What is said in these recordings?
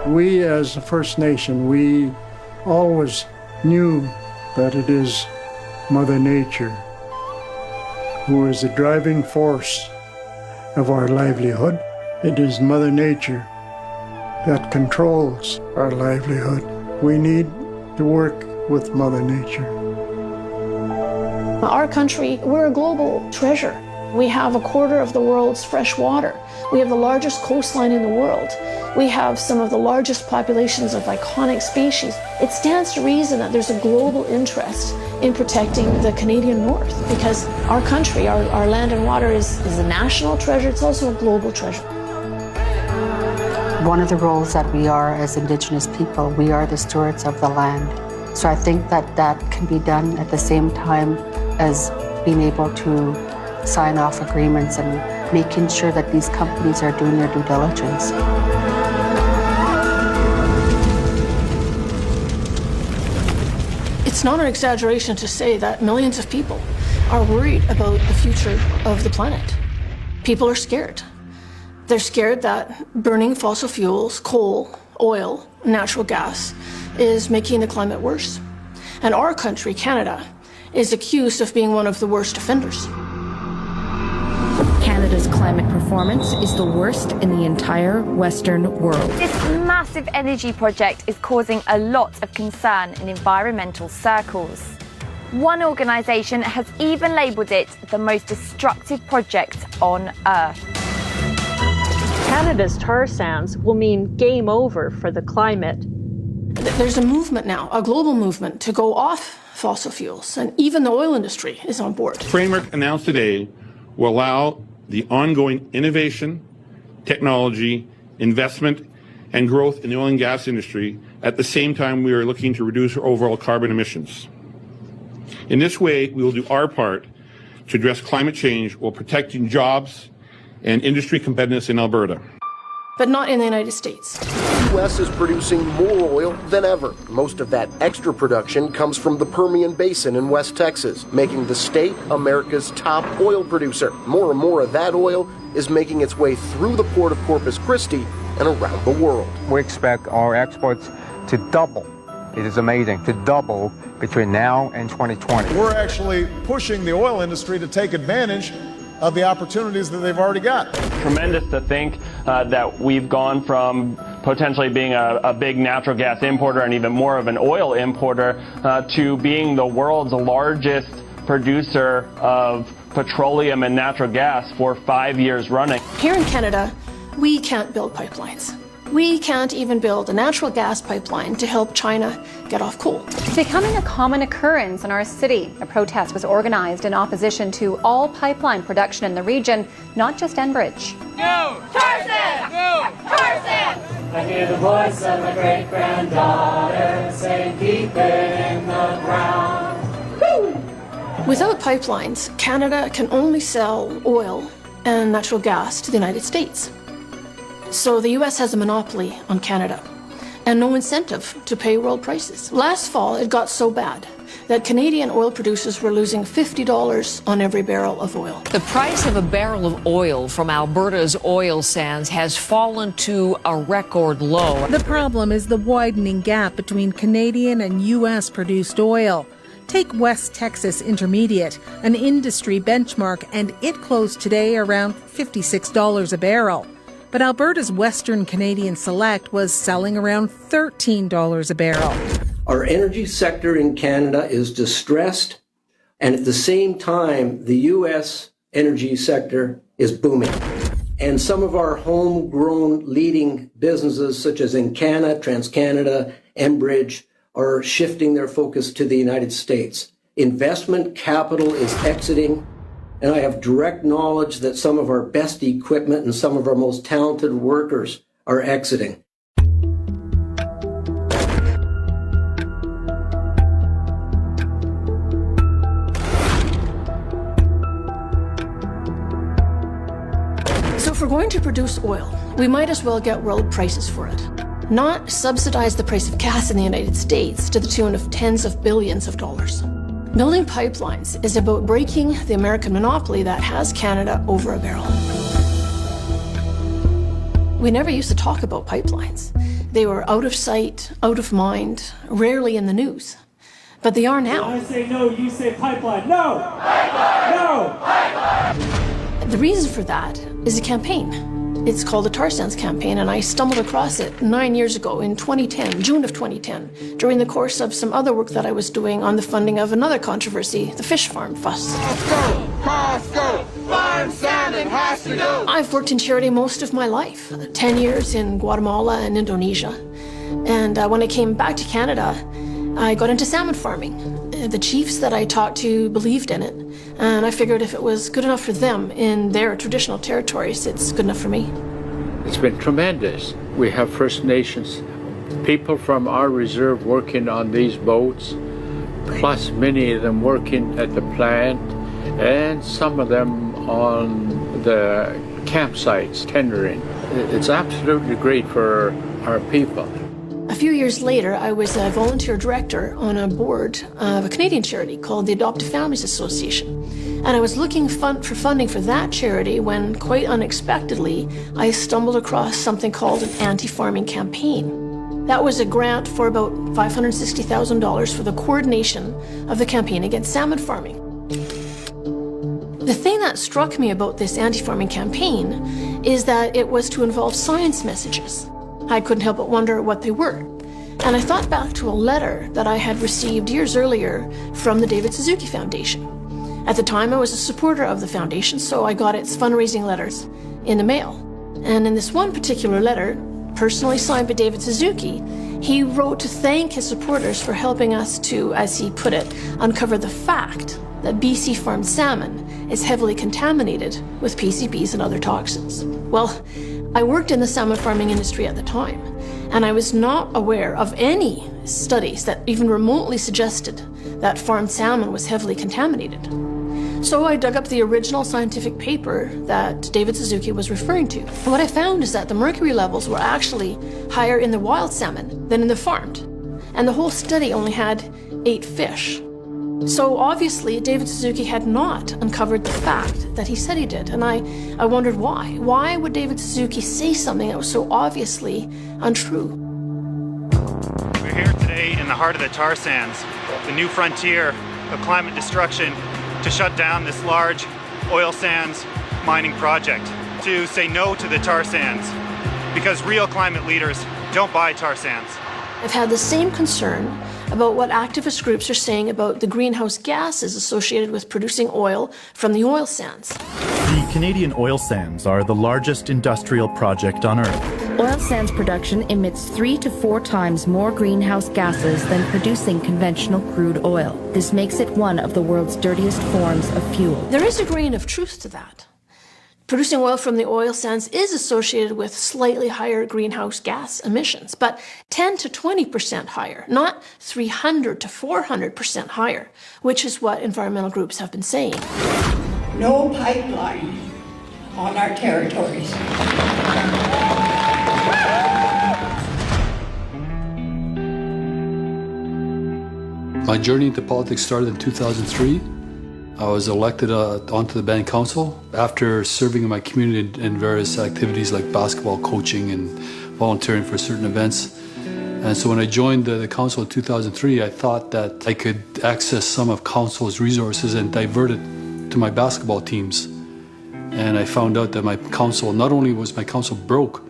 We as a First Nation, we always knew that it is Mother Nature who is the driving force of our livelihood. It is Mother Nature that controls our livelihood. We need to work with Mother Nature. Our country, we're a global treasure. We have a quarter of the world's fresh water. We have the largest coastline in the world. We have some of the largest populations of iconic species. It stands to reason that there's a global interest in protecting the Canadian North because our country, our land and water is a national treasure. It's also a global treasure. One of the roles that we are as Indigenous people, we are the stewards of the land. So I think that that can be done at the same time as being able to sign off agreements and making sure that these companies are doing their due diligence. It's not an exaggeration to say that millions of people are worried about the future of the planet. People are scared. They're scared that burning fossil fuels, coal, oil, natural gas, is making the climate worse. And our country, Canada, is accused of being one of the worst offenders. Canada's climate performance is the worst in the entire Western world. This massive energy project is causing a lot of concern in environmental circles. One organisation has even labelled it the most destructive project on Earth. Canada's tar sands will mean game over for the climate. There's a movement now, a global movement, to go off fossil fuels, and even the oil industry is on board. The framework announced today will allow the ongoing innovation, technology, investment, and growth in the oil and gas industry at the same time we are looking to reduce our overall carbon emissions. In this way, we will do our part to address climate change while protecting jobs and industry competitiveness in Alberta. But not in the United States. The U.S. is producing more oil than ever. Most of that extra production comes from the Permian Basin in West Texas, making the state America's top oil producer. More and more of that oil is making its way through the port of Corpus Christi and around the world. We expect our exports to double. It is amazing, to double between now and 2020. We're actually pushing the oil industry to take advantage of the opportunities that they've already got. Tremendous to think that we've gone from potentially being a big natural gas importer and even more of an oil importer to being the world's largest producer of petroleum and natural gas for 5 years running. Here in Canada, we can't build pipelines. We can't even build a natural gas pipeline to help China get off coal. It's becoming a common occurrence in our city. A protest was organized in opposition to all pipeline production in the region, not just Enbridge. No! Tar sands! No! Tar sands! I hear the voice of my great-granddaughter saying, keep it in the ground. Woo! Without pipelines, Canada can only sell oil and natural gas to the United States. So the U.S. has a monopoly on Canada and no incentive to pay world prices. Last fall, it got so bad that Canadian oil producers were losing $50 on every barrel of oil. The price of a barrel of oil from Alberta's oil sands has fallen to a record low. The problem is the widening gap between Canadian and U.S. produced oil. Take West Texas Intermediate, an industry benchmark, and it closed today around $56 a barrel. But Alberta's Western Canadian Select was selling around $13 a barrel. Our energy sector in Canada is distressed, and at the same time, the U.S. energy sector is booming. And some of our homegrown leading businesses, such as Encana, TransCanada, Enbridge, are shifting their focus to the United States. Investment capital is exiting. And I have direct knowledge that some of our best equipment and some of our most talented workers are exiting. So if we're going to produce oil, we might as well get world prices for it. Not subsidize the price of gas in the United States to the tune of tens of billions of dollars. Building pipelines is about breaking the American monopoly that has Canada over a barrel. We never used to talk about pipelines. They were out of sight, out of mind, rarely in the news. But they are now. I say no, you say pipeline. No! Pipeline! No! Pipeline! The reason for that is a campaign. It's called the Tar Sands Campaign, and I stumbled across it 9 years ago in 2010, June of 2010, during the course of some other work that I was doing on the funding of another controversy, the fish farm fuss. Costco, farm salmon has to go. I've worked in charity most of my life, 10 years in Guatemala and Indonesia. And when I came back to Canada, I got into salmon farming. The chiefs that I talked to believed in it, and I figured if it was good enough for them in their traditional territories, it's good enough for me. It's been tremendous. We have First Nations people from our reserve working on these boats, plus many of them working at the plant, and some of them on the campsites tendering. It's absolutely great for our people. A few years later, I was a volunteer director on a board of a Canadian charity called the Adoptive Families Association. And I was looking for funding for that charity when, quite unexpectedly, I stumbled across something called an anti-farming campaign. That was a grant for about $560,000 for the coordination of the campaign against salmon farming. The thing that struck me about this anti-farming campaign is that it was to involve science messages. I couldn't help but wonder what they were. And I thought back to a letter that I had received years earlier from the David Suzuki Foundation. At the time, I was a supporter of the foundation, so I got its fundraising letters in the mail. And in this one particular letter, personally signed by David Suzuki, he wrote to thank his supporters for helping us to, as he put it, uncover the fact that BC farmed salmon is heavily contaminated with PCBs and other toxins. Well, I worked in the salmon farming industry at the time, and I was not aware of any studies that even remotely suggested that farmed salmon was heavily contaminated. So I dug up the original scientific paper that David Suzuki was referring to. And what I found is that the mercury levels were actually higher in the wild salmon than in the farmed. And the whole study only had 8 fish. So obviously, David Suzuki had not uncovered the fact that he said he did, and I wondered why. Why would David Suzuki say something that was so obviously untrue? We're here today in the heart of the tar sands, the new frontier of climate destruction, to shut down this large oil sands mining project, to say no to the tar sands, because real climate leaders don't buy tar sands. I've had the same concern about what activist groups are saying about the greenhouse gases associated with producing oil from the oil sands. The Canadian oil sands are the largest industrial project on Earth. Oil sands production emits 3 to 4 times more greenhouse gases than producing conventional crude oil. This makes it one of the world's dirtiest forms of fuel. There is a grain of truth to that. Producing oil from the oil sands is associated with slightly higher greenhouse gas emissions, but 10 to 20% higher, not 300 to 400% higher, which is what environmental groups have been saying. No pipeline on our territories. My journey into politics started in 2003. I was elected onto the band council after serving in my community in various activities like basketball coaching and volunteering for certain events. And so when I joined the council in 2003, I thought that I could access some of council's resources and divert it to my basketball teams. And I found out that my council, not only was my council broke,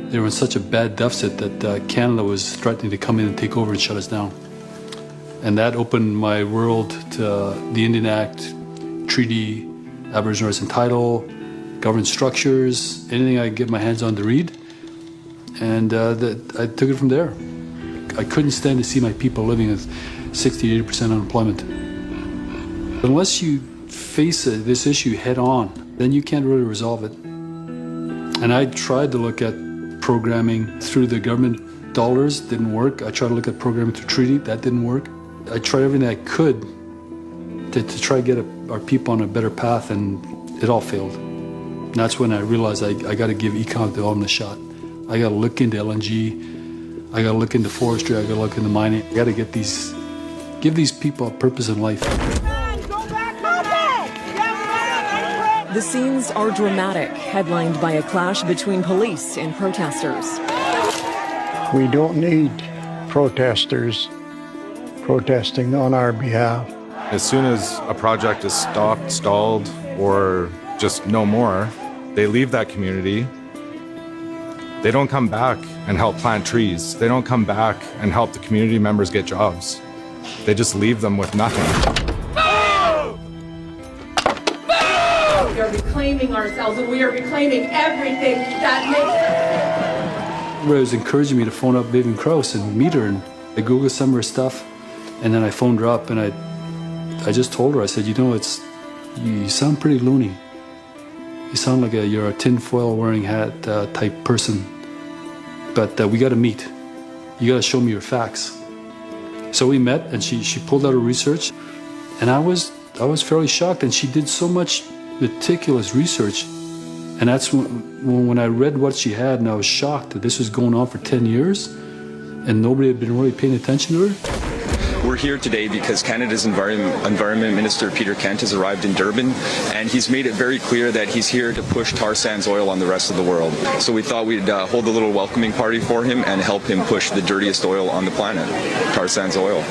they were in such a bad deficit that Canada was threatening to come in and take over and shut us down. And that opened my world to the Indian Act, treaty, Aboriginal rights and title, government structures, anything I could get my hands on to read. And I took it from there. I couldn't stand to see my people living with 60 to 80% unemployment. Unless you face this issue head on, then you can't really resolve it. And I tried to look at programming through the government dollars, didn't work. I tried to look at programming through treaty, that didn't work. I tried everything I could to try to get our people on a better path, and it all failed. And that's when I realized I got to give economic development a shot. I got to look into LNG, I got to look into forestry, I got to look into mining. I got to give these people a purpose in life. The scenes are dramatic, headlined by a clash between police and protesters. We don't need protesters protesting on our behalf. As soon as a project is stopped, stalled, or just no more, they leave that community. They don't come back and help plant trees. They don't come back and help the community members get jobs. They just leave them with nothing. We are reclaiming ourselves, and we are reclaiming everything that makes us. It was encouraging me to phone up Vivian Krause and meet her, and I Googled some of her stuff, and then I phoned her up, and I just told her, I said, you sound pretty loony. You sound like you're a tinfoil wearing hat type person, but we got to meet. You got to show me your facts. So we met, and she pulled out her research, and I was fairly shocked. And she did so much meticulous research, and that's when I read what she had, and I was shocked that this was going on for 10 years, and nobody had been really paying attention to her. We're here today because Canada's Environment Minister Peter Kent has arrived in Durban, and he's made it very clear that he's here to push tar sands oil on the rest of the world. So we thought we'd hold a little welcoming party for him and help him push the dirtiest oil on the planet, tar sands oil.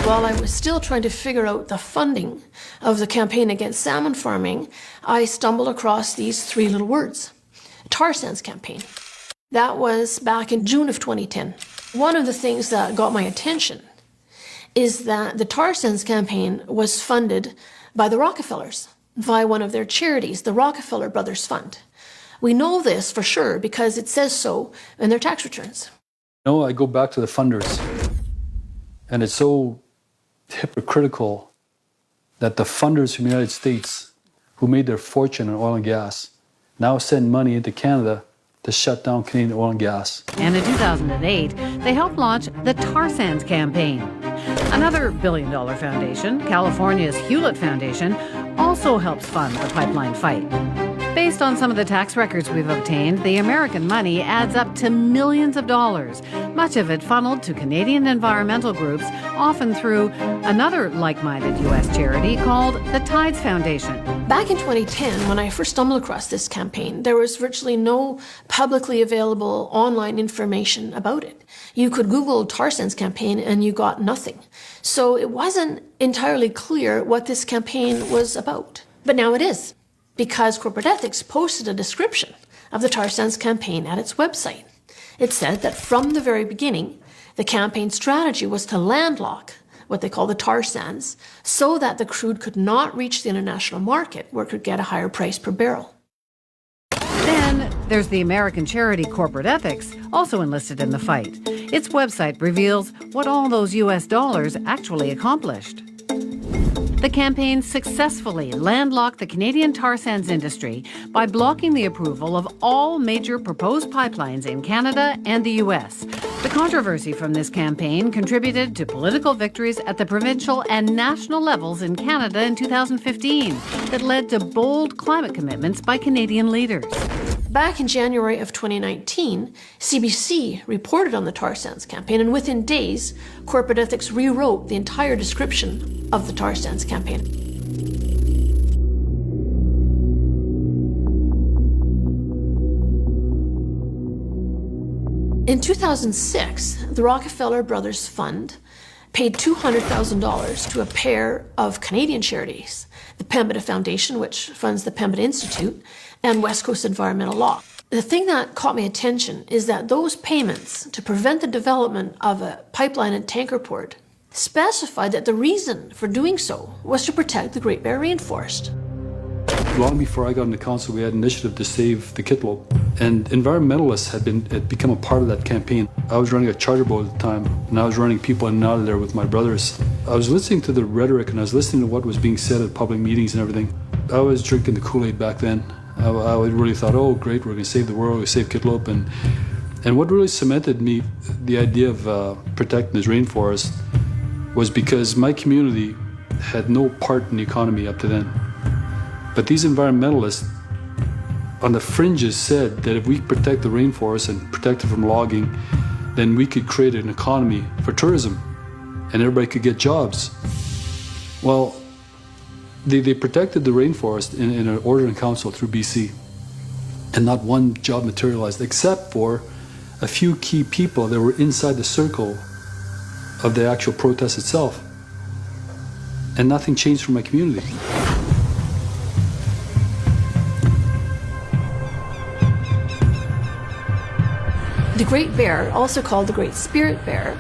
While I was still trying to figure out the funding of the campaign against salmon farming, I stumbled across these three little words: tar sands campaign. That was back in June of 2010. One of the things that got my attention is that the tar sands campaign was funded by the Rockefellers via one of their charities, the Rockefeller Brothers Fund. We know this for sure because it says so in their tax returns. No, I go back to the funders, and it's so hypocritical that the funders from the United States who made their fortune in oil and gas now send money into Canada to shut down Canadian oil and gas. And in 2008, they helped launch the Tar Sands campaign. Another billion-dollar foundation, California's Hewlett Foundation, also helps fund the pipeline fight. Based on some of the tax records we've obtained, the American money adds up to millions of dollars, much of it funneled to Canadian environmental groups, often through another like-minded U.S. charity called the Tides Foundation. Back in 2010, when I first stumbled across this campaign, there was virtually no publicly available online information about it. You could Google tar sands campaign and you got nothing. So it wasn't entirely clear what this campaign was about. But now it is, because Corporate Ethics posted a description of the tar sands campaign at its website. It said that from the very beginning, the campaign strategy was to landlock what they call the tar sands so that the crude could not reach the international market where it could get a higher price per barrel. Then there's the American charity Corporate Ethics, also enlisted in the fight. Its website reveals what all those U.S. dollars actually accomplished. The campaign successfully landlocked the Canadian tar sands industry by blocking the approval of all major proposed pipelines in Canada and the U.S. The controversy from this campaign contributed to political victories at the provincial and national levels in Canada in 2015 that led to bold climate commitments by Canadian leaders. Back in January of 2019, CBC reported on the tar sands campaign, and within days, Corporate Ethics rewrote the entire description of the tar sands campaign. In 2006, the Rockefeller Brothers Fund paid $200,000 to a pair of Canadian charities, the Pembina Foundation, which funds the Pembina Institute, and West Coast Environmental Law. The thing that caught my attention is that those payments to prevent the development of a pipeline and tanker port specified that the reason for doing so was to protect the Great Barrier Rainforest. Long before I got into council, we had an initiative to save the Kitlope, and environmentalists had become a part of that campaign. I was running a charter boat at the time, and I was running people in and out of there with my brothers. I was listening to the rhetoric, and I was listening to what was being said at public meetings and everything. I was drinking the Kool-Aid back then. I really thought, oh, great, we're going to save the world, we save Kitlope. And what really cemented me, the idea of protecting this rainforest, was because my community had no part in the economy up to then. But these environmentalists on the fringes said that if we protect the rainforest and protect it from logging, then we could create an economy for tourism and everybody could get jobs. Well, they protected the rainforest in an order in council through BC, and not one job materialized except for a few key people that were inside the circle of the actual protest itself. And nothing changed for my community. The Great Bear, also called the Great Spirit Bear,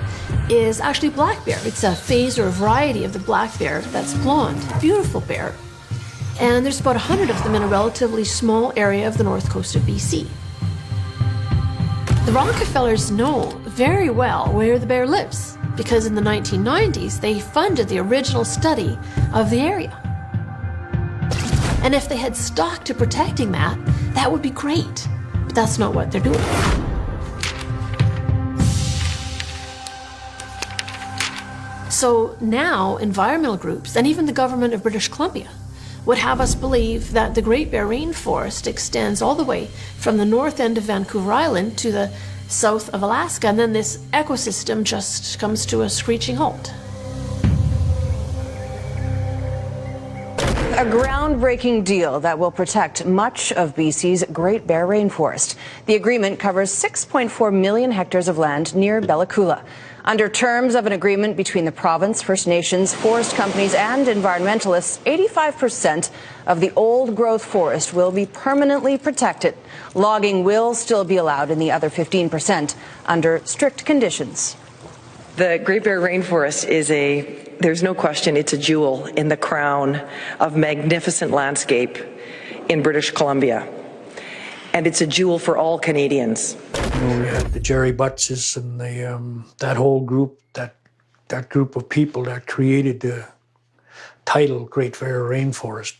is actually a black bear. It's a phase or a variety of the black bear that's blonde. Beautiful bear. And there's about 100 of them in a relatively small area of the north coast of BC. The Rockefellers know very well where the bear lives, because in the 1990s they funded the original study of the area. And if they had stuck to protecting that, that would be great. But that's not what they're doing. So now environmental groups and even the government of British Columbia would have us believe that the Great Bear Rainforest extends all the way from the north end of Vancouver Island to the south of Alaska, and then this ecosystem just comes to a screeching halt. A groundbreaking deal that will protect much of BC's Great Bear Rainforest. The agreement covers 6.4 million hectares of land near Bella Coola. Under terms of an agreement between the province, First Nations, forest companies, and environmentalists, 85% of the old-growth forest will be permanently protected. Logging will still be allowed in the other 15% under strict conditions. The Great Bear Rainforest is there's no question, it's a jewel in the crown of magnificent landscape in British Columbia. And it's a jewel for all Canadians. You know, we had the Jerry Buttses and that whole group, that group of people that created the title Great Bear Rainforest.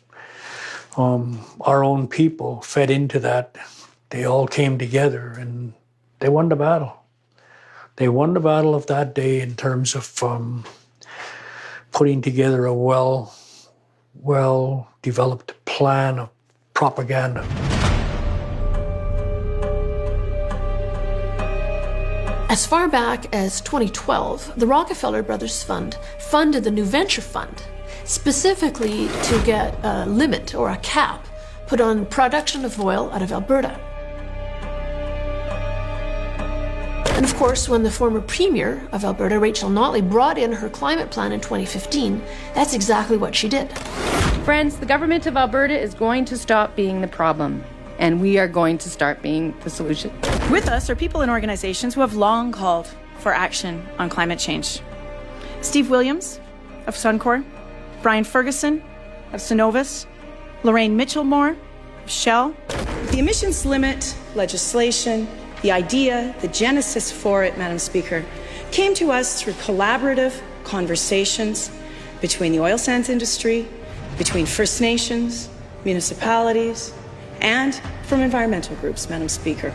Our own people fed into that. They all came together and they won the battle. They won the battle of that day in terms of putting together a well-developed plan of propaganda. As far back as 2012, the Rockefeller Brothers Fund funded the New Venture Fund, specifically to get a limit or a cap put on production of oil out of Alberta. And of course, when the former Premier of Alberta, Rachel Notley, brought in her climate plan in 2015, that's exactly what she did. Friends, the government of Alberta is going to stop being the problem, and we are going to start being the solution. With us are people and organizations who have long called for action on climate change. Steve Williams of Suncor, Brian Ferguson of Cenovus, Lorraine Mitchell-Moore of Shell. The emissions limit legislation, the idea, the genesis for it, Madam Speaker, came to us through collaborative conversations between the oil sands industry, between First Nations, municipalities, and from environmental groups, Madam Speaker.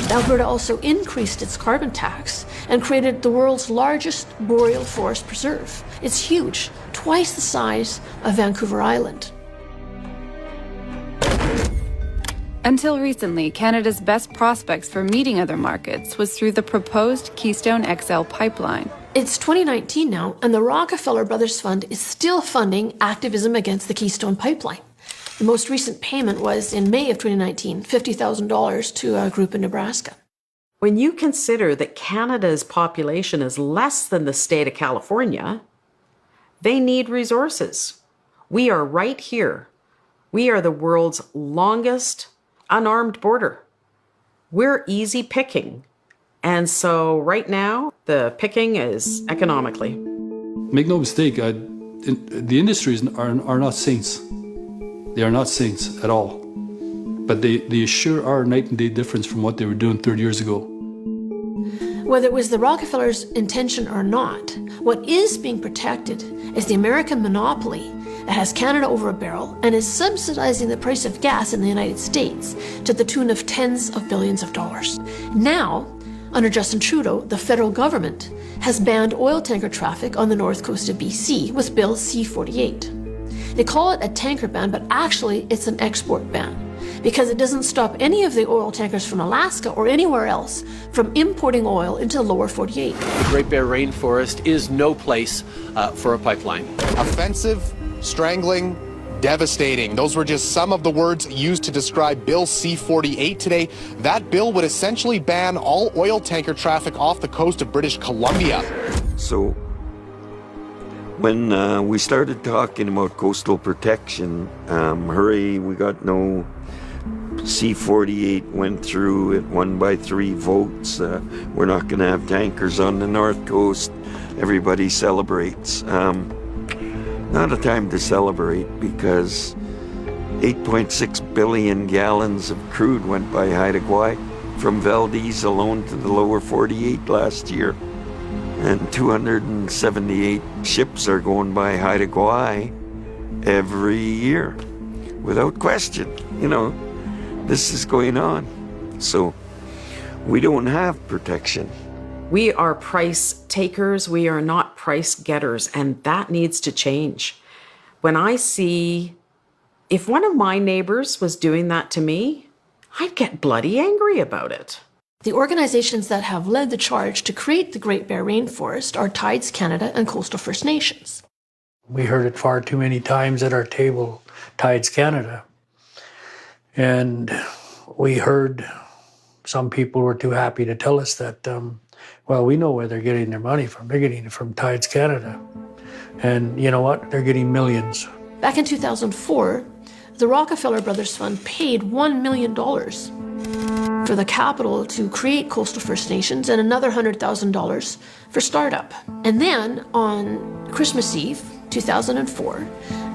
Alberta also increased its carbon tax and created the world's largest boreal forest preserve. It's huge, twice the size of Vancouver Island. Until recently, Canada's best prospects for meeting other markets was through the proposed Keystone XL pipeline. It's 2019 now, and the Rockefeller Brothers Fund is still funding activism against the Keystone Pipeline. The most recent payment was in May of 2019, $50,000 to a group in Nebraska. When you consider that Canada's population is less than the state of California, they need resources. We are right here. We are the world's longest unarmed border. We're easy picking. And so right now, the picking is economically. Make no mistake, the industries are not saints. They are not saints at all. But they sure are a night and day difference from what they were doing 30 years ago. Whether it was the Rockefellers' intention or not, what is being protected is the American monopoly that has Canada over a barrel and is subsidizing the price of gas in the United States to the tune of tens of billions of dollars. Now, under Justin Trudeau, the federal government has banned oil tanker traffic on the north coast of BC with Bill C-48. They call it a tanker ban, but actually it's an export ban because it doesn't stop any of the oil tankers from Alaska or anywhere else from importing oil into the lower 48. The Great Bear Rainforest is no place for a pipeline. Offensive, strangling, devastating. Those were just some of the words used to describe Bill C-48 today. That bill would essentially ban all oil tanker traffic off the coast of British Columbia. So when we started talking about coastal protection, hooray, we got no. C-48 went through, it won by 3 votes. We're not going to have tankers on the North Coast. Everybody celebrates. Not a time to celebrate because 8.6 billion gallons of crude went by Haida Gwaii from Valdez alone to the lower 48 last year. And 278 ships are going by Haida Gwaii every year, without question. You know, this is going on. So we don't have protection. We are price takers, we are not price getters, and that needs to change. When I see, if one of my neighbors was doing that to me, I'd get bloody angry about it. The organizations that have led the charge to create the Great Bear Rainforest are Tides Canada and Coastal First Nations. We heard it far too many times at our table, Tides Canada. And we heard some people were too happy to tell us that, well, we know where they're getting their money from. They're getting it from Tides Canada. And you know what? They're getting millions. Back in 2004, the Rockefeller Brothers Fund paid $1 million for the capital to create Coastal First Nations and another $100,000 for startup. And then on Christmas Eve, 2004,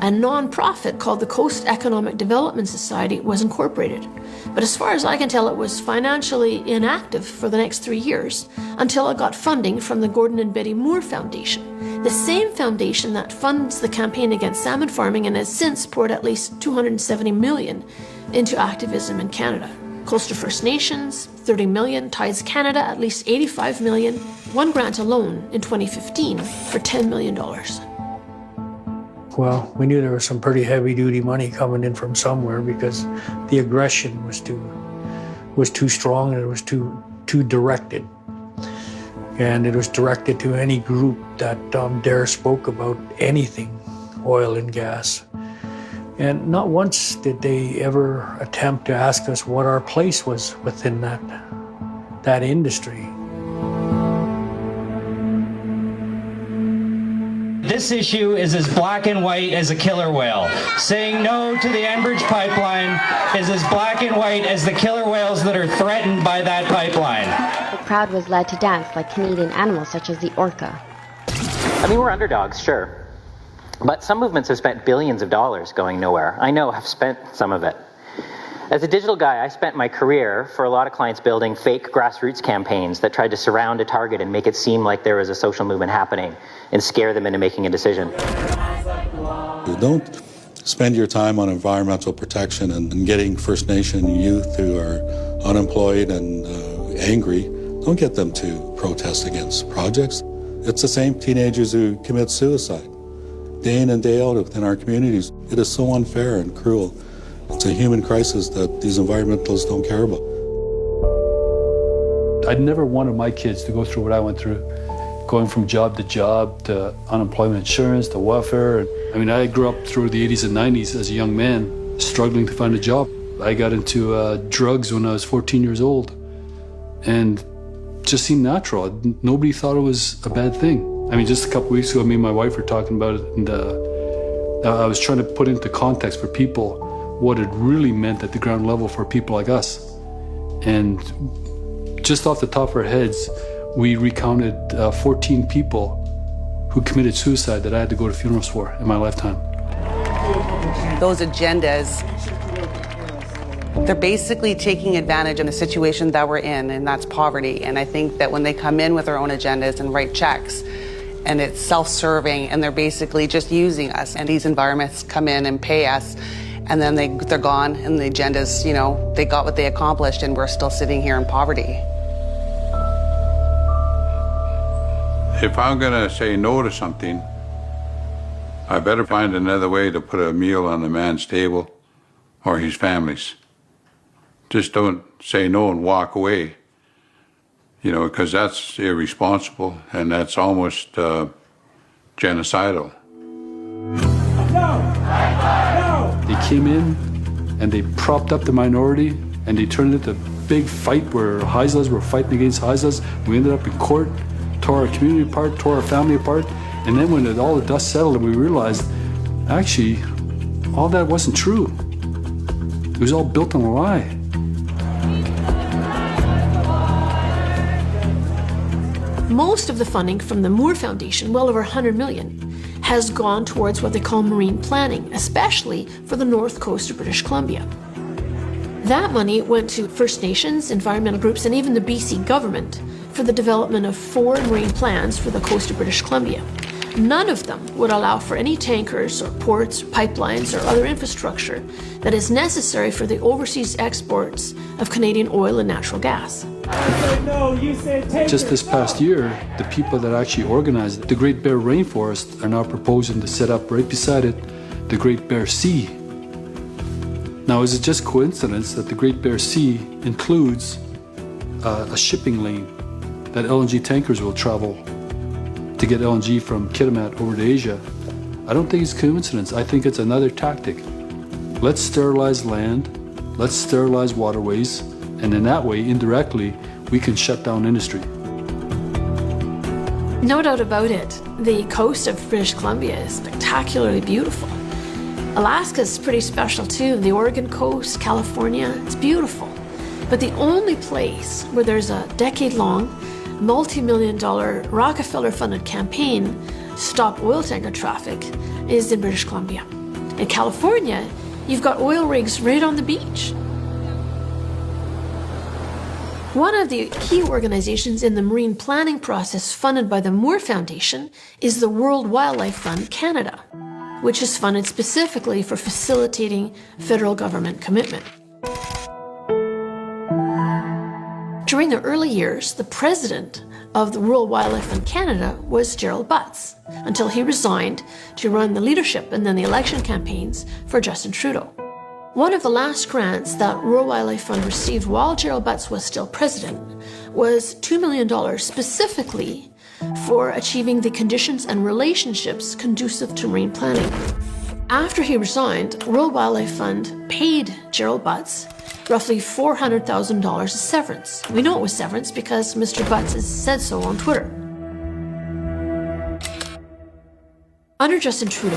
a non-profit called the Coast Economic Development Society was incorporated. But as far as I can tell, it was financially inactive for the next 3 years until it got funding from the Gordon and Betty Moore Foundation, the same foundation that funds the campaign against salmon farming and has since poured at least $270 million into activism in Canada. Coastal First Nations, $30 million, Tides Canada, at least $85 million, one grant alone in 2015 for $10 million. Well, we knew there was some pretty heavy-duty money coming in from somewhere because the aggression was too strong and it was too directed. And it was directed to any group that dare spoke about anything oil and gas. And not once did they ever attempt to ask us what our place was within that industry. This issue is as black and white as a killer whale. Saying no to the Enbridge pipeline is as black and white as the killer whales that are threatened by that pipeline. The crowd was led to dance like Canadian animals such as the orca. I mean, we're underdogs, sure. But some movements have spent billions of dollars going nowhere. I know I've spent some of it. As a digital guy, I spent my career for a lot of clients building fake grassroots campaigns that tried to surround a target and make it seem like there was a social movement happening and scare them into making a decision. You don't spend your time on environmental protection and getting First Nation youth who are unemployed and angry. Don't get them to protest against projects. It's the same teenagers who commit suicide day in and day out within our communities. It is so unfair and cruel. It's a human crisis that these environmentalists don't care about. I'd never wanted my kids to go through what I went through, going from job to unemployment insurance, to welfare. I mean, I grew up through the 80s and 90s as a young man, struggling to find a job. I got into drugs when I was 14 years old, and it just seemed natural. Nobody thought it was a bad thing. I mean, just a couple weeks ago, me and my wife were talking about it, and I was trying to put into context for people what it really meant at the ground level for people like us. And just off the top of our heads, we recounted 14 people who committed suicide that I had to go to funerals for in my lifetime. Those agendas, they're basically taking advantage of the situation that we're in, and that's poverty. And I think that when they come in with their own agendas and write checks, and it's self-serving, and they're basically just using us, and these environments come in and pay us, and then they're gone, and the agendas, you know, they got what they accomplished, and we're still sitting here in poverty. If I'm gonna say no to something, I better find another way to put a meal on the man's table or his family's. Just don't say no and walk away, you know, because that's irresponsible and that's almost genocidal. No! came in and they propped up the minority and they turned it into a big fight where Haislas were fighting against Haislas. We ended up in court, tore our community apart, tore our family apart. And then when all the dust settled and we realized, actually, all that wasn't true. It was all built on a lie. Most of the funding from the Moore Foundation, well over $100 million, has gone towards what they call marine planning, especially for the north coast of British Columbia. That money went to First Nations, environmental groups, and even the BC government for the development of 4 marine plans for the coast of British Columbia. None of them would allow for any tankers or ports, pipelines, or other infrastructure that is necessary for the overseas exports of Canadian oil and natural gas. Just this past year, the people that actually organized the Great Bear Rainforest are now proposing to set up right beside it the Great Bear Sea. Now, is it just coincidence that the Great Bear Sea includes a shipping lane that LNG tankers will travel to get LNG from Kitimat over to Asia? I don't think it's coincidence. I think it's another tactic. Let's sterilize land, let's sterilize waterways, and in that way, indirectly, we can shut down industry. No doubt about it, the coast of British Columbia is spectacularly beautiful. Alaska's pretty special too, the Oregon coast, California, it's beautiful. But the only place where there's a decade-long, multi-million-dollar Rockefeller-funded campaign to stop oil tanker traffic is in British Columbia. In California, you've got oil rigs right on the beach. One of the key organizations in the marine planning process funded by the Moore Foundation is the World Wildlife Fund Canada, which is funded specifically for facilitating federal government commitment. During the early years, the president of the World Wildlife Fund Canada was Gerald Butts, until he resigned to run the leadership and then the election campaigns for Justin Trudeau. One of the last grants that World Wildlife Fund received while Gerald Butts was still president was $2 million specifically for achieving the conditions and relationships conducive to marine planning. After he resigned, World Wildlife Fund paid Gerald Butts roughly $400,000 as severance. We know it was severance because Mr. Butts has said so on Twitter. Under Justin Trudeau,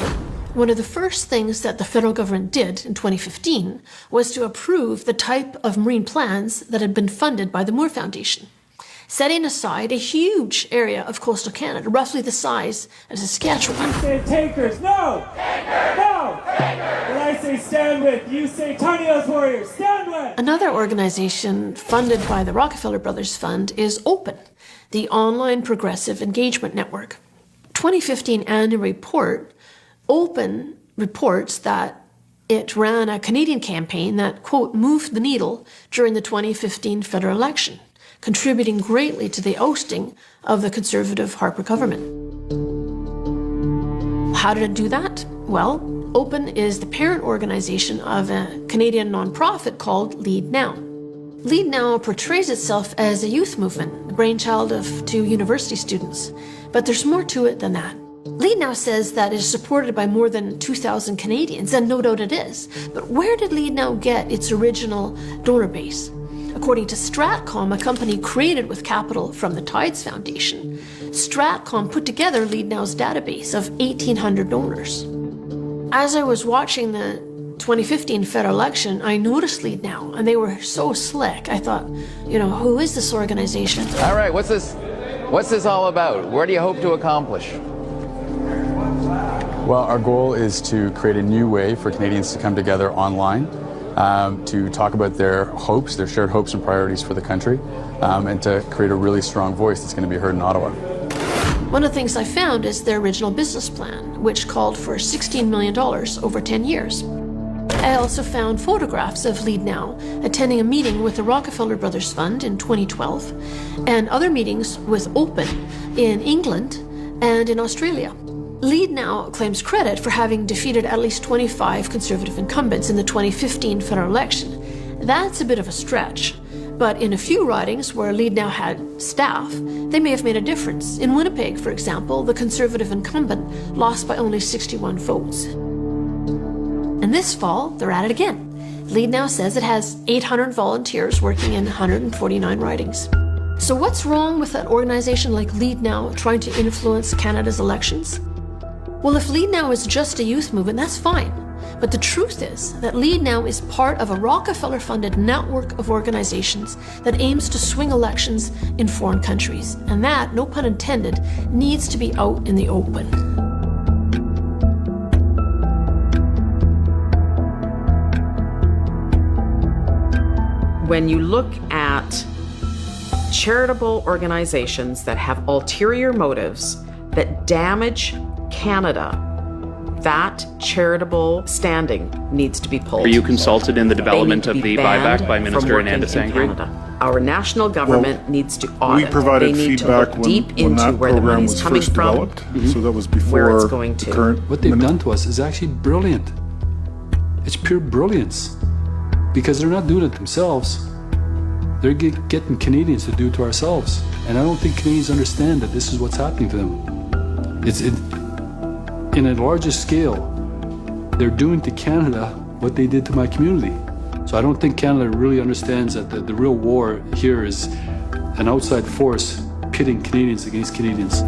one of the first things that the federal government did in 2015 was to approve the type of marine plans that had been funded by the Moore Foundation, setting aside a huge area of coastal Canada, roughly the size of Saskatchewan. You say tankers, no! Tankers! No! Tankers! When I say stand with, you say Tiny House Warriors, stand with! Another organization funded by the Rockefeller Brothers Fund is OPEN, the Online Progressive Engagement Network. 2015 annual report, OPEN reports that it ran a Canadian campaign that, quote, moved the needle during the 2015 federal election, contributing greatly to the ousting of the Conservative Harper government. How did it do that? Well, OPEN is the parent organization of a Canadian nonprofit called Lead Now. Lead Now portrays itself as a youth movement, the brainchild of 2 university students, but there's more to it than that. Lead Now says that it is supported by more than 2,000 Canadians, and no doubt it is. But where did Lead Now get its original donor base? According to Stratcom, a company created with capital from the Tides Foundation, Stratcom put together Lead Now's database of 1,800 donors. As I was watching the 2015 federal election, I noticed Lead Now, and they were so slick. I thought, who is this organization? All right, what's this all about? What do you hope to accomplish? Well, our goal is to create a new way for Canadians to come together online, to talk about their hopes, their shared hopes and priorities for the country, and to create a really strong voice that's going to be heard in Ottawa. One of the things I found is their original business plan, which called for $16 million over 10 years. I also found photographs of Lead Now attending a meeting with the Rockefeller Brothers Fund in 2012 and other meetings with OPEN in England and in Australia. Lead Now claims credit for having defeated at least 25 Conservative incumbents in the 2015 federal election. That's a bit of a stretch, but in a few ridings where Lead Now had staff, they may have made a difference. In Winnipeg, for example, the Conservative incumbent lost by only 61 votes. And this fall, they're at it again. Lead Now says it has 800 volunteers working in 149 ridings. So what's wrong with an organization like Lead Now trying to influence Canada's elections? Well, if Lead Now is just a youth movement, that's fine. But the truth is that Lead Now is part of a Rockefeller-funded network of organizations that aims to swing elections in foreign countries. And that, no pun intended, needs to be out in the open. When you look at charitable organizations that have ulterior motives that damage Canada, that charitable standing needs to be pulled. Are you consulted in the development of the buyback by Minister Ananda Sangri? Our national government needs to audit. We provided they need feedback to look deep when into that where the program money's was coming first from, developed. So that was before where it's going the to. current. What they've done to us is actually brilliant. It's pure brilliance. Because they're not doing it themselves. They're getting Canadians to do it to ourselves. And I don't think Canadians understand that this is what's happening to them. It's in a larger scale, they're doing to Canada what they did to my community. So I don't think Canada really understands that the real war here is an outside force pitting Canadians against Canadians.